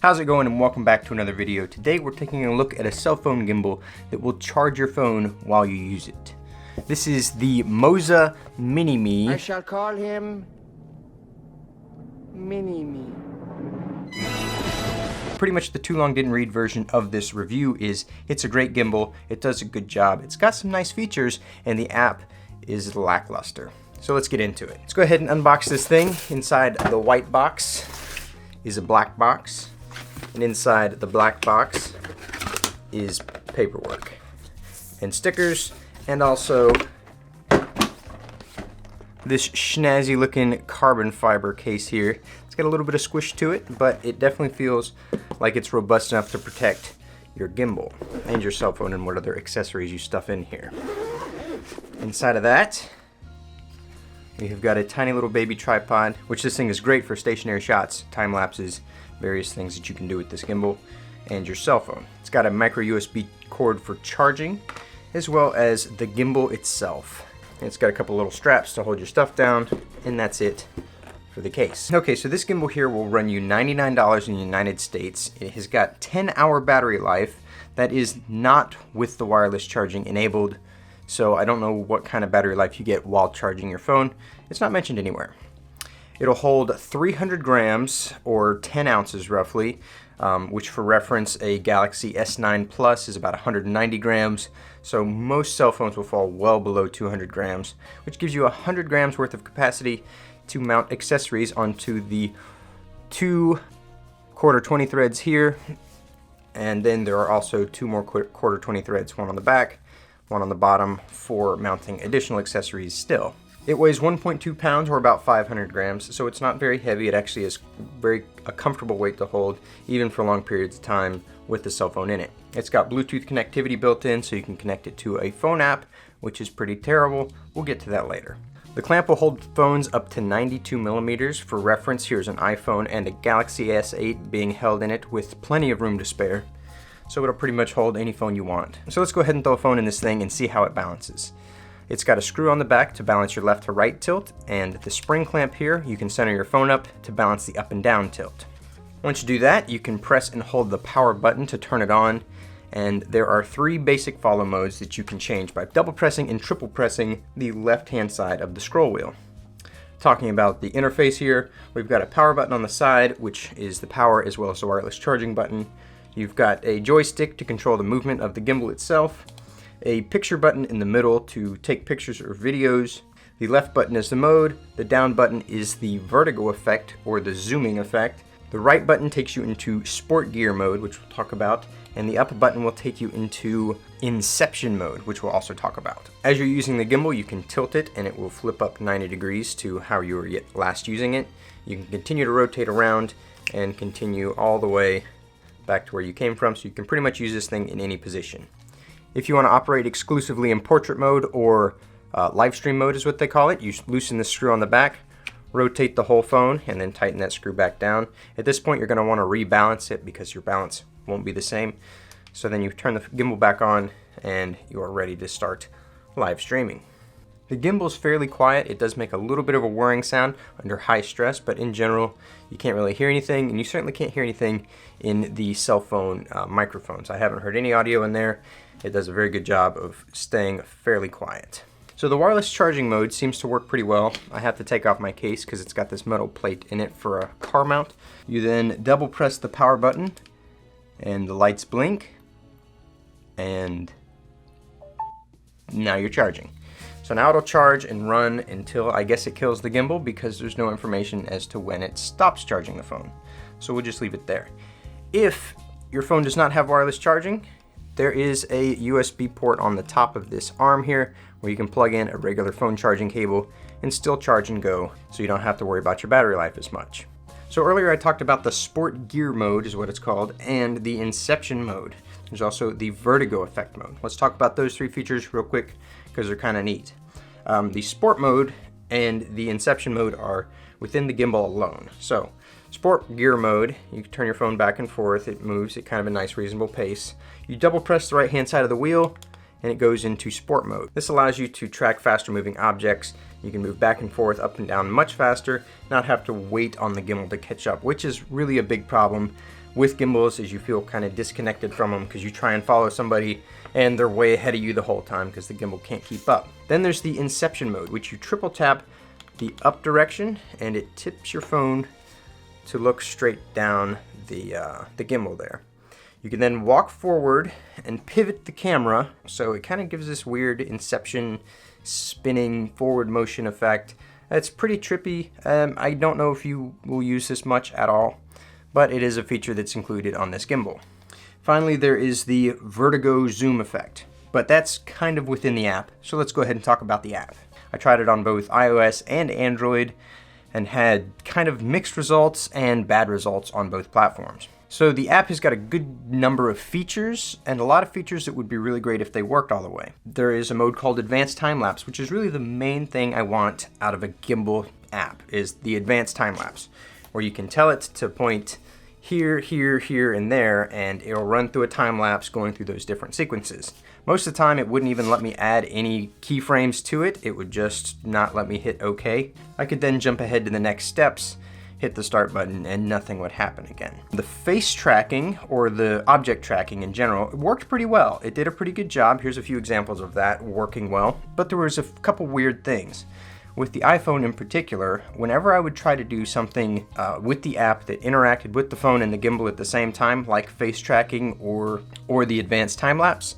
How's it going, and welcome back to another video. Today we're taking a look at a cell phone gimbal that will charge your phone while you use it. This is the MOZA Mini-Me. I shall call him Mini-Me. Pretty much the too long didn't read version of this review is it's a great gimbal, it does a good job, it's got some nice features, and the app is lackluster. So let's get into it. Let's go ahead and unbox this thing. Inside the white box is a black box. And inside the black box is paperwork and stickers, and also this snazzy looking carbon fiber case here. It's got a little bit of squish to it, but it definitely feels like it's robust enough to protect your gimbal and your cell phone and what other accessories you stuff in here. Inside of that, we have got a tiny little baby tripod, which this thing is great for stationary shots, time lapses, various things that you can do with this gimbal, and your cell phone. It's got a micro USB cord for charging, as well as the gimbal itself. And it's got a couple little straps to hold your stuff down, and that's it for the case. Okay, so this gimbal here will run you $99 in the United States. It has got 10-hour battery life. That is not with the wireless charging enabled, so I don't know what kind of battery life you get while charging your phone. It's not mentioned anywhere. It'll hold 300 grams or 10 ounces roughly, which for reference, a Galaxy S9 Plus is about 190 grams. So most cell phones will fall well below 200 grams, which gives you 100 grams worth of capacity to mount accessories onto the two quarter 20 threads here. And then there are also two more quarter 20 threads, one on the back, one on the bottom, for mounting additional accessories still. It weighs 1.2 pounds or about 500 grams, so it's not very heavy. It actually is a comfortable weight to hold, even for long periods of time with the cell phone in it. It's got Bluetooth connectivity built in, so you can connect it to a phone app, which is pretty terrible. We'll get to that later. The clamp will hold phones up to 92 millimeters. For reference, here's an iPhone and a Galaxy S8 being held in it with plenty of room to spare. So it'll pretty much hold any phone you want. So let's go ahead and throw a phone in this thing and see how it balances. It's got a screw on the back to balance your left to right tilt, and the spring clamp here, you can center your phone up to balance the up and down tilt. Once you do that, you can press and hold the power button to turn it on, and there are 3 basic follow modes that you can change by double pressing and triple pressing the left-hand side of the scroll wheel. Talking about the interface here, we've got a power button on the side, which is the power as well as the wireless charging button. You've got a joystick to control the movement of the gimbal itself, a picture button in the middle to take pictures or videos. The left button is the mode, the down button is the vertigo effect or the zooming effect. The right button takes you into sport gear mode, which we'll talk about, and the up button will take you into inception mode, which we'll also talk about. As you're using the gimbal, you can tilt it and it will flip up 90 degrees to how you were last using it. You can continue to rotate around and continue all the way back to where you came from, so you can pretty much use this thing in any position. If you want to operate exclusively in portrait mode or live stream mode is what they call it, you loosen the screw on the back, rotate the whole phone, and then tighten that screw back down. At this point, you're going to want to rebalance it because your balance won't be the same. So then you turn the gimbal back on and you are ready to start live streaming. The gimbal is fairly quiet. It does make a little bit of a whirring sound under high stress, but in general, you can't really hear anything, and you certainly can't hear anything in the cell phone microphones. I haven't heard any audio in there. It does a very good job of staying fairly quiet. So the wireless charging mode seems to work pretty well. I have to take off my case because it's got this metal plate in it for a car mount. You then double press the power button and the lights blink, and now you're charging. So now it'll charge and run until I guess it kills the gimbal, because there's no information as to when it stops charging the phone. So we'll just leave it there. If your phone does not have wireless charging, there is a USB port on the top of this arm here where you can plug in a regular phone charging cable and still charge and go, so you don't have to worry about your battery life as much. So earlier I talked about the sport gear mode is what it's called, and the inception mode. There's also the vertigo effect mode. Let's talk about those 3 features real quick because they're kind of neat. The sport mode and the inception mode are within the gimbal alone. So sport gear mode, you can turn your phone back and forth. It moves at kind of a nice reasonable pace. You double press the right hand side of the wheel and it goes into sport mode. This allows you to track faster moving objects. You can move back and forth, up and down much faster, not have to wait on the gimbal to catch up, which is really a big problem with gimbals is you feel kind of disconnected from them because you try and follow somebody and they're way ahead of you the whole time because the gimbal can't keep up. Then there's the inception mode, which you triple tap the up direction and it tips your phone to look straight down the gimbal there. You can then walk forward and pivot the camera, so it kind of gives this weird inception spinning forward motion effect. It's pretty trippy. I don't know if you will use this much at all, but it is a feature that's included on this gimbal. Finally, there is the vertigo zoom effect, but that's kind of within the app, so let's go ahead and talk about the app. I tried it on both iOS and Android and had kind of mixed results and bad results on both platforms. So the app has got a good number of features, and a lot of features that would be really great if they worked all the way. There is a mode called Advanced Time Lapse, which is really the main thing I want out of a gimbal app, is the Advanced Time Lapse, where you can tell it to point here, here, here, and there, and it'll run through a time lapse going through those different sequences. Most of the time, it wouldn't even let me add any keyframes to it. It would just not let me hit OK. I could then jump ahead to the next steps, hit the start button, and nothing would happen again. The face tracking, or the object tracking in general, worked pretty well. It did a pretty good job. Here's a few examples of that working well, but there was a couple weird things. With the iPhone in particular, whenever I would try to do something with the app that interacted with the phone and the gimbal at the same time, like face tracking or the advanced time lapse,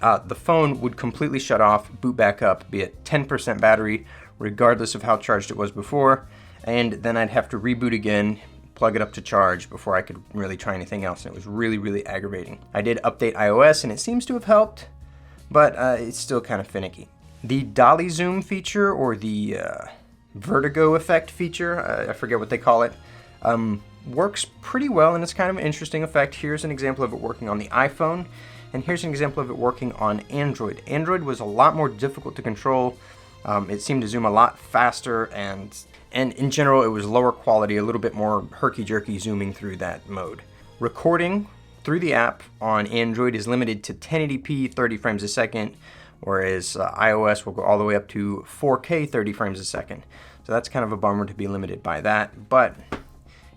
the phone would completely shut off, boot back up, be at 10% battery, regardless of how charged it was before, and then I'd have to reboot again, plug it up to charge before I could really try anything else, and it was really, really aggravating. I did update iOS, and it seems to have helped, but it's still kind of finicky. The dolly zoom feature, or the vertigo effect feature, I forget what they call it, works pretty well, and it's kind of an interesting effect. Here's an example of it working on the iPhone, and here's an example of it working on Android. Android was a lot more difficult to control. It seemed to zoom a lot faster, and in general it was lower quality, a little bit more herky-jerky zooming through that mode. Recording through the app on Android is limited to 1080p 30 frames a second, whereas iOS will go all the way up to 4K 30 frames a second. So that's kind of a bummer to be limited by that, but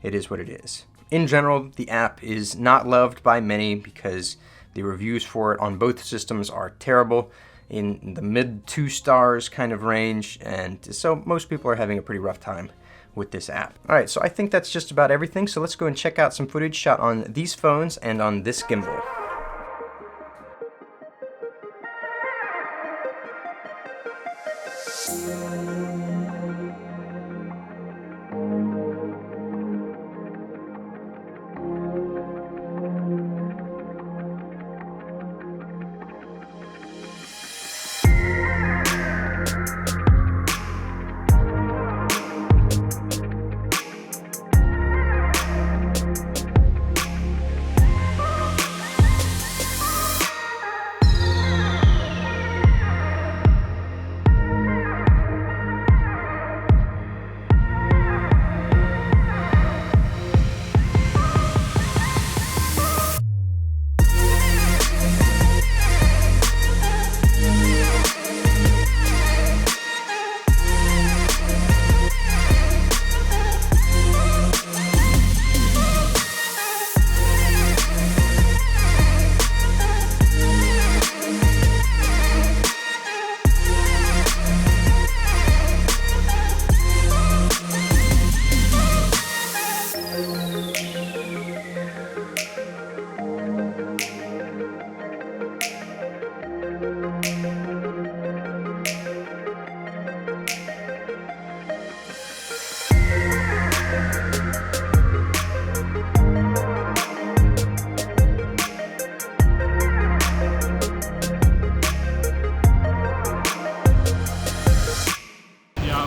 it is what it is. In general, the app is not loved by many because the reviews for it on both systems are terrible, in the mid 2 stars kind of range, and so most people are having a pretty rough time with this app. Alright, so I think that's just about everything, so let's go and check out some footage shot on these phones and on this gimbal.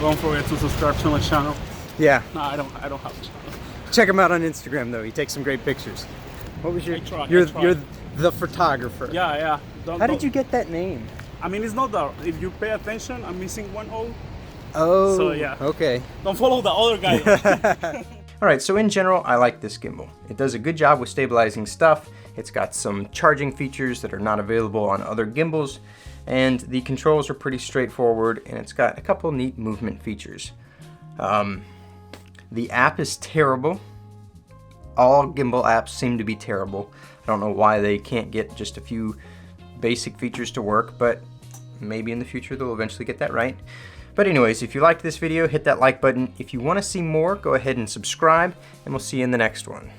Don't forget to subscribe to my channel. Yeah. No, I don't have a channel. Check him out on Instagram though. He takes some great pictures. What was your? You're the photographer. Yeah. How did you get that name? I mean, it's not that. If you pay attention, I'm missing one O. Oh. So yeah. Okay. Don't follow the other guy. Alright, so in general, I like this gimbal. It does a good job with stabilizing stuff. It's got some charging features that are not available on other gimbals, and the controls are pretty straightforward, and it's got a couple neat movement features. The app is terrible. all gimbal apps seem to be terrible. I don't know why they can't get just a few basic features to work, but maybe in the future they'll eventually get that right. But anyways, if you liked this video, hit that like button. If you want to see more, go ahead and subscribe, and we'll see you in the next one.